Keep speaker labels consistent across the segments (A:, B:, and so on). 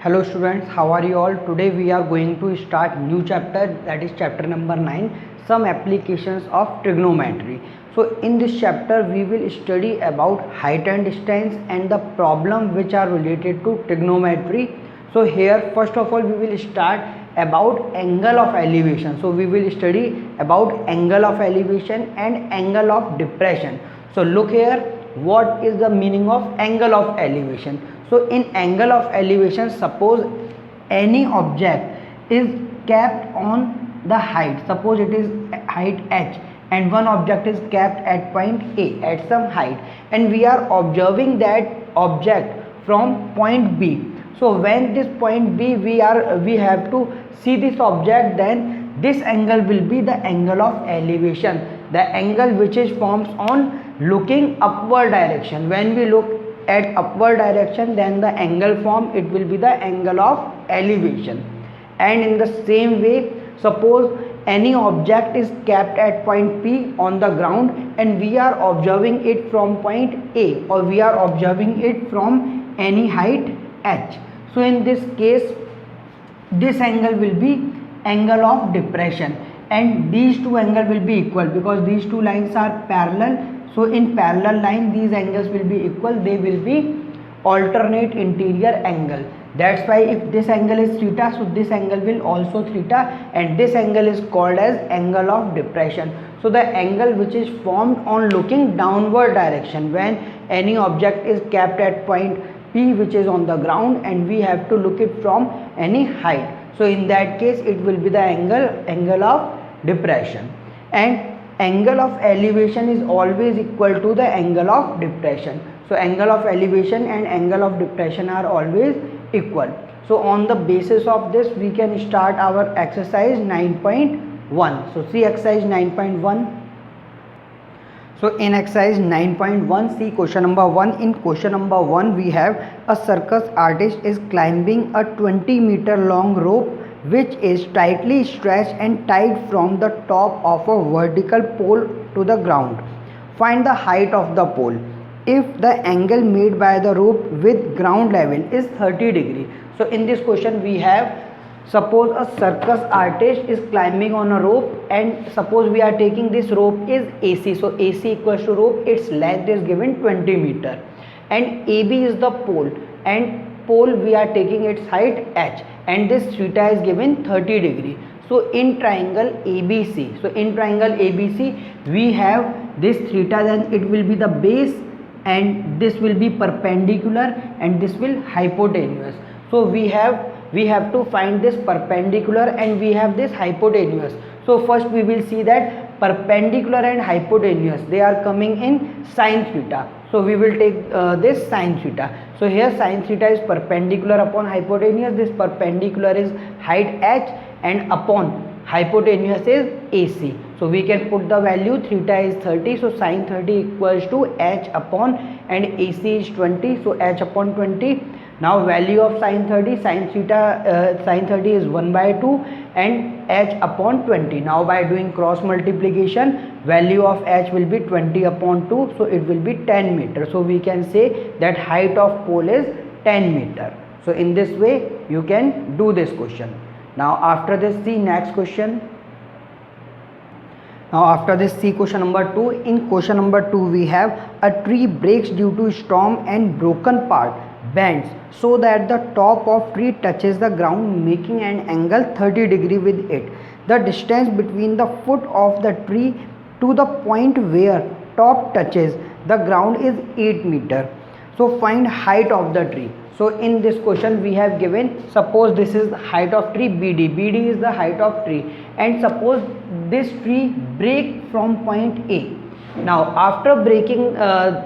A: Hello students, how are you all? Today we are going to start new chapter, that is chapter number 9, some applications of trigonometry. So in this chapter we will study about height and distance and the problem which are related to trigonometry. So here first of all we will start about angle of elevation. So we will study about angle of elevation and angle of depression. So look here, what is the meaning of angle of elevation? So in angle of elevation, suppose any object is kept on the height, suppose it is height h and one object is kept at point A at some height, and we are observing that object from point B. So when this point B we have to see this object, then this angle will be the angle of elevation, the angle which is forms on looking upward direction. When we look at upward direction, then the angle form, it will be the angle of elevation. And in the same way, suppose any object is kept at point P on the ground and we are observing it from point A, or we are observing it from any height h. So in this case, this angle will be angle of depression, and these two angles will be equal because these two lines are parallel. So in parallel line these angles will be equal, they will be alternate interior angle. That's why if this angle is theta, so this angle will also theta, and this angle is called as angle of depression. So the angle which is formed on looking downward direction when any object is kept at point P which is on the ground and we have to look it from any height. So in that case it will be the angle of depression, and angle of elevation is always equal to the angle of depression. So angle of elevation and angle of depression are always equal. So on the basis of this we can start our exercise 9.1. So see exercise 9.1. So in exercise 9.1, see question number 1. In question number 1 we have a circus artist is climbing a 20-meter long rope which is tightly stretched and tied from the top of a vertical pole to the ground. Find the height of the pole if the angle made by the rope with ground level is 30 degree. So in this question we have, suppose a circus artist is climbing on a rope, and suppose we are taking this rope is AC. So AC equals to rope, its length is given 20 meter and AB is the pole, and pole we are taking its height h, and this theta is given 30 degree. So in triangle ABC, so in triangle ABC we have this theta, then it will be the base and this will be perpendicular and this will hypotenuse. So we have to find this perpendicular and we have this hypotenuse. So first we will see that perpendicular and hypotenuse, they are coming in sine theta. So we will take this sine theta. So here sine theta is perpendicular upon hypotenuse, this perpendicular is height h and upon hypotenuse is AC. So we can put the value, theta is 30, so sine 30 equals to h upon, and AC is 20, so h upon 20. Now value of sine 30, sine 30 is 1 by 2 and h upon 20. Now by doing cross multiplication, value of h will be 20 upon 2, so it will be 10 meter. So we can say that height of pole is 10 meter. So in this way you can do this question. Now after this, see next question. Now after this, see question number 2. In question number 2 we have a tree breaks due to storm and broken part bends so that the top of tree touches the ground, making an angle 30 degree with it. The distance between the foot of the tree to the point where top touches the ground is 8 meter. So find height of the tree. So in this question we have given, suppose this is the height of tree BD is the height of tree, and suppose this tree break from point A. Now after breaking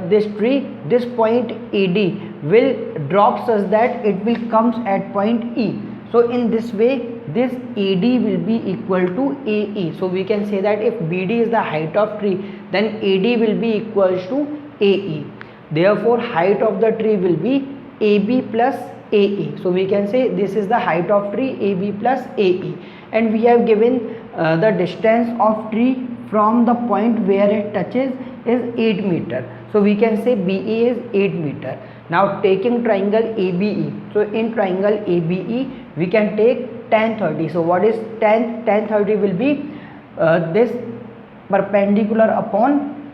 A: this tree, this point AD will drop such that it will comes at point E. So in this way this AD will be equal to AE. So we can say that if BD is the height of tree, then AD will be equals to AE. Therefore height of the tree will be AB plus AE. So we can say this is the height of tree, AB plus AE, and we have given the distance of tree from the point where it touches is 8 meter. So we can say BA is 8 meter. Now taking triangle ABE. So in triangle ABE we can take tan 30. So what is tan 30 will be this perpendicular upon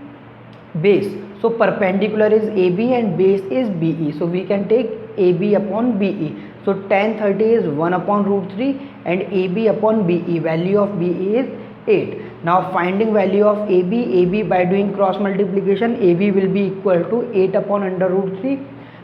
A: base. So perpendicular is AB and base is BE. So we can take AB upon BE. So tan 30 is 1 upon root 3 and AB upon BE. Value of BE is 8. Now finding value of AB by doing cross multiplication, AB will be equal to 8 upon under root 3.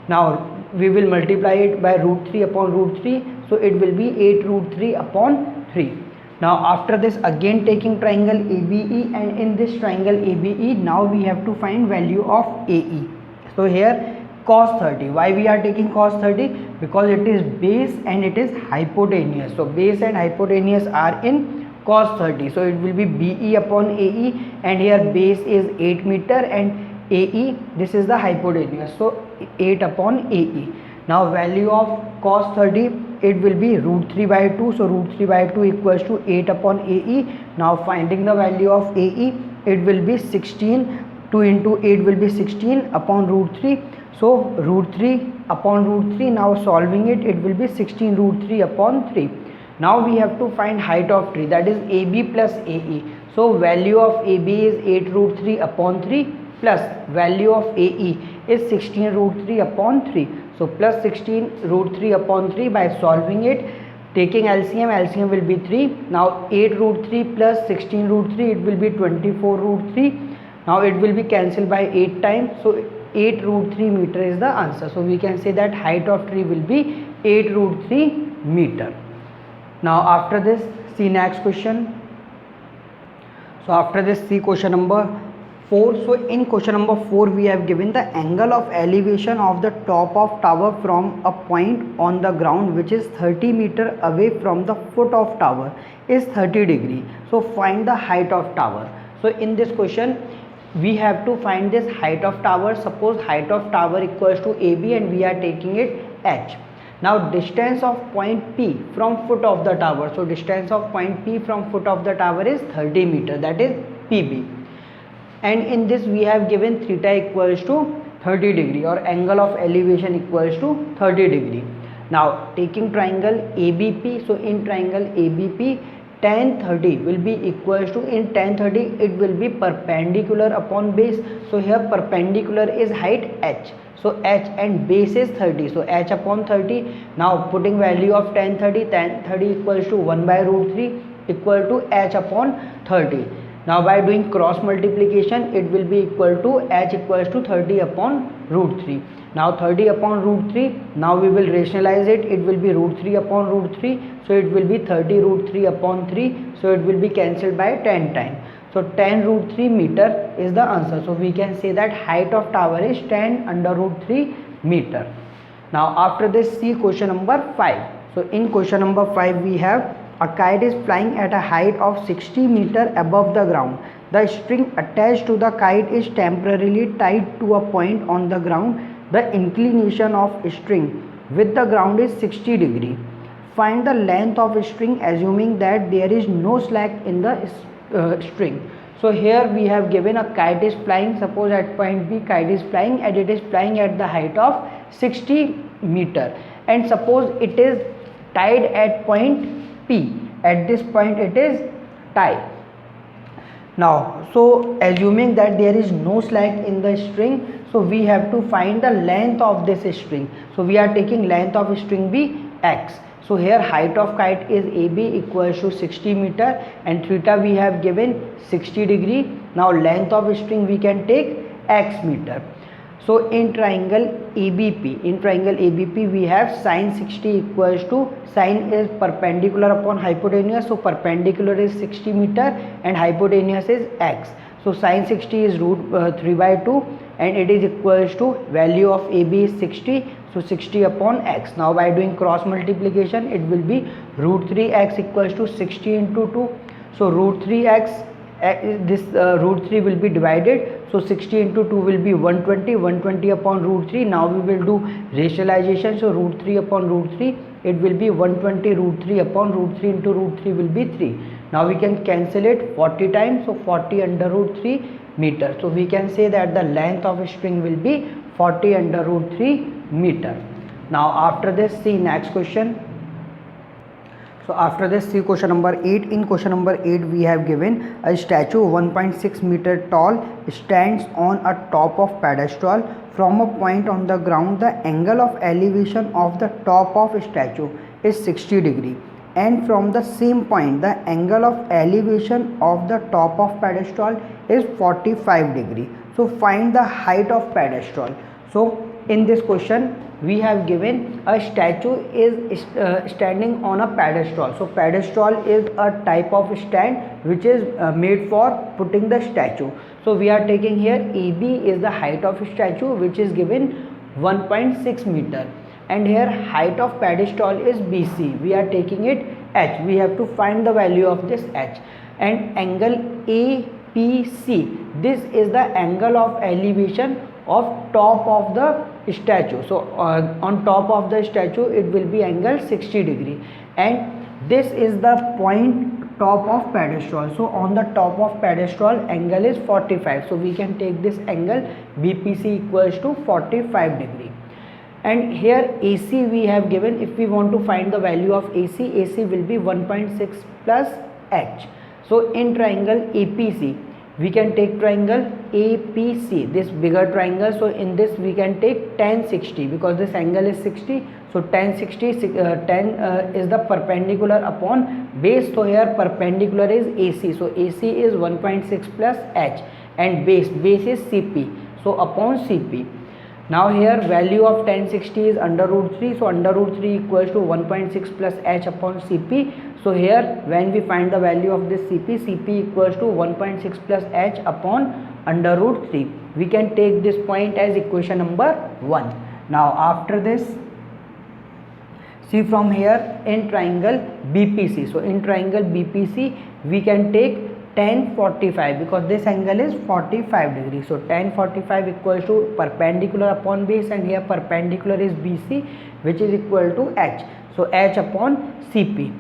A: Now we will multiply it by root 3 upon root 3. So it will be 8 root 3 upon 3. Now after this again taking triangle ABE, and in this triangle ABE now we have to find value of AE. So here cos 30. Why we are taking cos 30? Because it is base and it is hypotenuse. So base and hypotenuse are in cos 30. So it will be BE upon AE, and here base is 8 meter and AE, this is the hypotenuse. So 8 upon AE. Now value of cos 30, it will be root 3 by 2. So root 3 by 2 equals to 8 upon AE. Now finding the value of AE, it will be 16. 2 into 8 will be 16 upon root 3. So root 3 upon root 3. Now solving it, it will be 16 root 3 upon 3. Now we have to find height of tree, that is AB plus AE. So value of AB is 8 root 3 upon 3 plus value of AE is 16 root 3 upon 3. So plus 16 root 3 upon 3. By solving it, taking LCM will be 3. Now 8 root 3 plus 16 root 3, it will be 24 root 3. Now it will be cancelled by 8 times. So 8 root 3 meter is the answer. So we can say that height of tree will be 8 root 3 meter. Now after this, see next question. So after this, see question number 4. So in question number 4 we have given the angle of elevation of the top of tower from a point on the ground which is 30 meter away from the foot of tower is 30 degree. So find the height of tower. So in this question we have to find this height of tower. Suppose height of tower equals to AB and we are taking it H. Now distance of point P from foot of the tower. So distance of point P from foot of the tower is 30 meter, that is PB. And in this we have given theta equals to 30 degree or angle of elevation equals to 30 degree. Now taking triangle ABP. So in triangle ABP, tan 30 will be equals to, in tan 30 it will be perpendicular upon base. So here perpendicular is height H. So H and base is 30. So H upon 30. Now putting value of tan 30 equals to 1 by root 3 equal to H upon 30. Now by doing cross multiplication, it will be equal to H equals to 30 upon root 3. Now 30 upon root 3, now we will rationalize it, it will be root 3 upon root 3. So it will be 30 root 3 upon 3. So it will be cancelled by 10 times. So 10 root 3 meter is the answer. So we can say that height of tower is 10 under root 3 meter. Now after this, see question number 5. So in question number 5 we have a kite is flying at a height of 60 meter above the ground. The string attached to the kite is temporarily tied to a point on the ground. The inclination of string with the ground is 60 degree. Find the length of string assuming that there is no slack in the string. So here we have given a kite is flying. Suppose at point B kite is flying and it is flying at the height of 60 meter, and suppose it is tied at point P. At this point it is tied. Now so assuming that there is no slack in the string, so we have to find the length of this string. So we are taking length of string B x. So here height of kite is AB equals to 60 meter and theta we have given 60 degree. Now length of string we can take x meter. So in triangle ABP, we have sine 60 equals to, sine is perpendicular upon hypotenuse. So perpendicular is 60 meter and hypotenuse is x. So sine 60 is root 3 by 2 and it is equals to value of AB is 60. So 60 upon x. Now by doing cross multiplication, it will be root 3x equals to 60 into 2. So root 3x, this root 3 will be divided. So 60 into 2 will be 120 upon root 3. Now we will do rationalization. So root 3 upon root 3, it will be 120 root 3 upon root 3 into root 3 will be 3. Now we can cancel it 40 times. So 40 under root 3 meter. So we can say that the length of a string will be 40 under root 3 meter. Now after this, see next question. So after this, see question number 8. In question number 8, we have given a statue 1.6 meter tall stands on a top of pedestal. From a point on the ground, the angle of elevation of the top of statue is 60 degree, and from the same point the angle of elevation of the top of pedestal is 45 degree. So find the height of pedestal. So in this question we have given a statue is standing on a pedestal. So pedestal is a type of stand which is made for putting the statue. So we are taking here AB is the height of statue, which is given 1.6 meter, and here height of pedestal is BC. We are taking it H. We have to find the value of this H. And angle APC, this is the angle of elevation of top of the statue. So on top of the statue it will be angle 60 degree, and this is the point top of pedestal. So on the top of pedestal angle is 45. So we can take this angle BPC equals to 45 degree. And here AC we have given. If we want to find the value of AC, AC will be 1.6 plus H. So in triangle APC, we can take triangle APC, this bigger triangle. So in this we can take tan 60, because this angle is 60. So tan 60, tan is the perpendicular upon base. So here perpendicular is AC. So AC is 1.6 plus H, and base is CP. So upon CP. Now here value of tan 60 is under root 3. So under root 3 equals to 1.6 plus H upon CP. So here when we find the value of this CP, CP equals to 1.6 plus H upon under root 3. We can take this point as equation number 1. Now after this, see from here in triangle BPC. So in triangle BPC we can take tan 45, because this angle is 45 degrees. So tan 45 equals to perpendicular upon base, and here perpendicular is BC, which is equal to H. So H upon CP.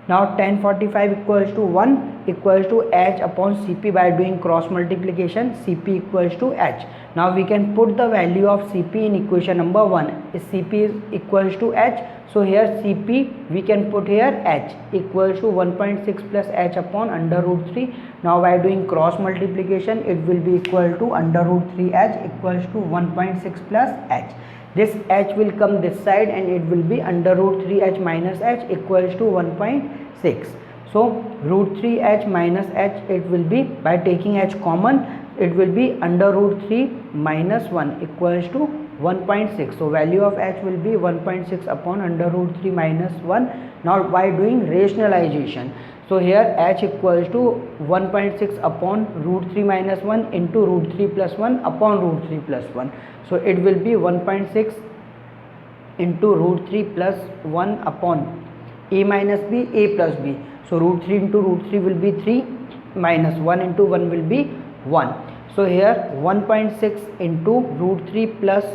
A: Now tan 45 equals to 1 equals to H upon CP. By doing cross multiplication, CP equals to H. Now we can put the value of CP in equation number 1. If CP is equals to H, so here CP we can put here H equals to 1.6 plus H upon under root 3. Now by doing cross multiplication, it will be equal to under root 3H equals to 1.6 plus H. This H will come this side, and it will be under root 3H minus H equals to 1.6. So root 3H minus H, it will be, by taking H common, it will be under root 3 minus 1 equals to 1.6. So value of H will be 1.6 upon under root 3 minus 1. Now by doing rationalization, so here H equals to 1.6 upon root 3 minus 1 into root 3 plus 1 upon root 3 plus 1. So it will be 1.6 into root 3 plus 1 upon A minus B, A plus B. So root 3 into root 3 will be 3, minus 1 into 1 will be 1. So here 1.6 into root 3 plus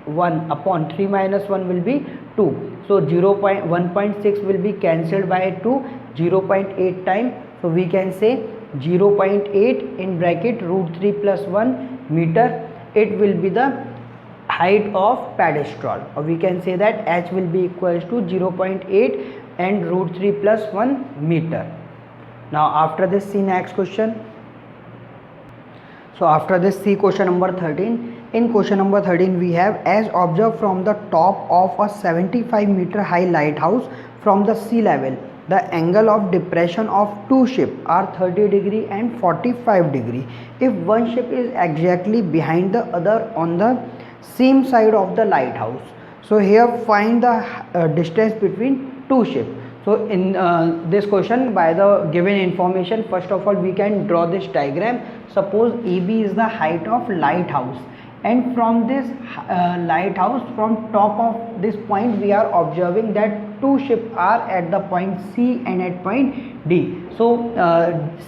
A: 1 upon 3 minus 1 will be 2. So 1.6 will be cancelled by 2, 0.8 time. So we can say 0.8 in bracket root 3 plus 1 meter. It will be the height of pedestal, or we can say that H will be equals to 0.8 and root 3 plus 1 meter. Now after this, see next question. So after this, see question number 13. In question number 13 we have, as observed from the top of a 75 meter high lighthouse from the sea level, the angle of depression of two ships are 30 degree and 45 degree. If one ship is exactly behind the other on the same side of the lighthouse, so here find the distance between two ships. So in this question, by the given information, first of all we can draw this diagram. Suppose AB is the height of lighthouse, and from this lighthouse, from top of this point, we are observing that two ships are at the point C and at point D. So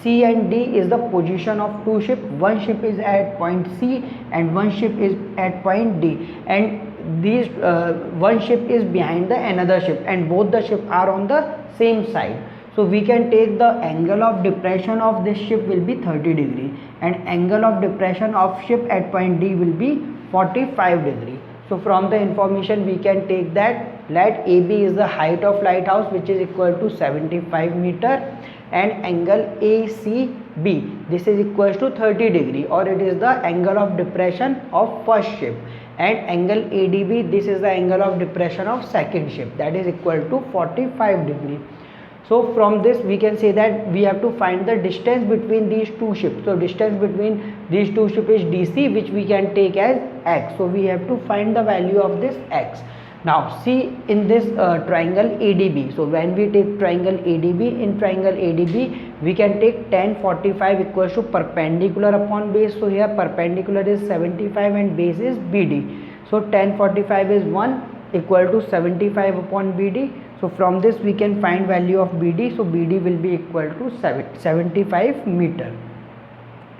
A: C and D is the position of two ships. One ship is at point C and one ship is at point D, and these one ship is behind the another ship, and both the ships are on the same side. So we can take the angle of depression of this ship will be 30 degree, and angle of depression of ship at point D will be 45 degree. So from the information we can take that let AB is the height of lighthouse, which is equal to 75 meter, and angle ACB, this is equal to 30 degree, or it is the angle of depression of first ship, and angle ADB, this is the angle of depression of second ship, that is equal to 45 degree. So from this we can say that we have to find the distance between these two ships. So distance between these two ships is DC, which we can take as x. So we have to find the value of this x. Now see in this triangle ADB. So when we take triangle ADB, in triangle ADB we can take tan 45 equals to perpendicular upon base. So here perpendicular is 75 and base is BD. So tan 45 is 1 equal to 75 upon BD. So from this we can find value of BD. So BD will be equal to 75 meter.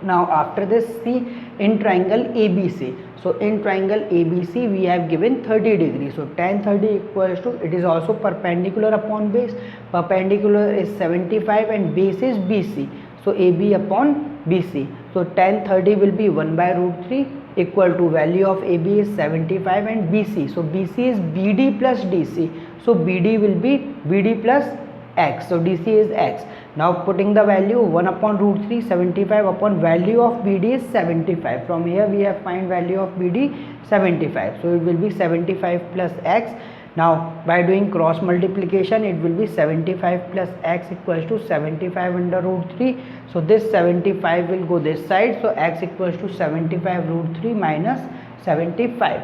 A: Now after this, see in triangle ABC. So in triangle ABC we have given 30 degrees. So tan 30 equals to, it is also perpendicular upon base. Perpendicular is 75 and base is BC. So AB upon BC. So tan 30 will be 1 by root 3 equal to value of AB is 75 and BC. So BC is BD plus DC. So BD will be BD plus x. So DC is x. Now putting the value 1 upon root 3, 75 upon value of BD is 75. From here we have find value of BD 75. So it will be 75 plus x. Now by doing cross multiplication it will be 75 plus x equals to 75 under root 3. So this 75 will go this side. So x equals to 75 root 3 minus 75.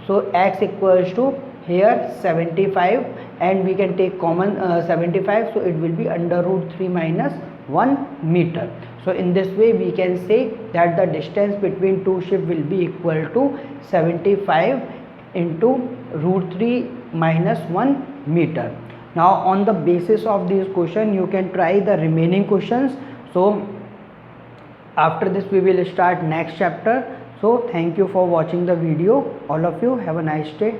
A: So x equals to here 75, and we can take common 75. So it will be under root 3 minus 1 meter. So in this way we can say that the distance between two ships will be equal to 75 into root 3 minus 1 meter. Now on the basis of this question you can try the remaining questions. So after this we will start next chapter. So thank you for watching the video. All of you have a nice day.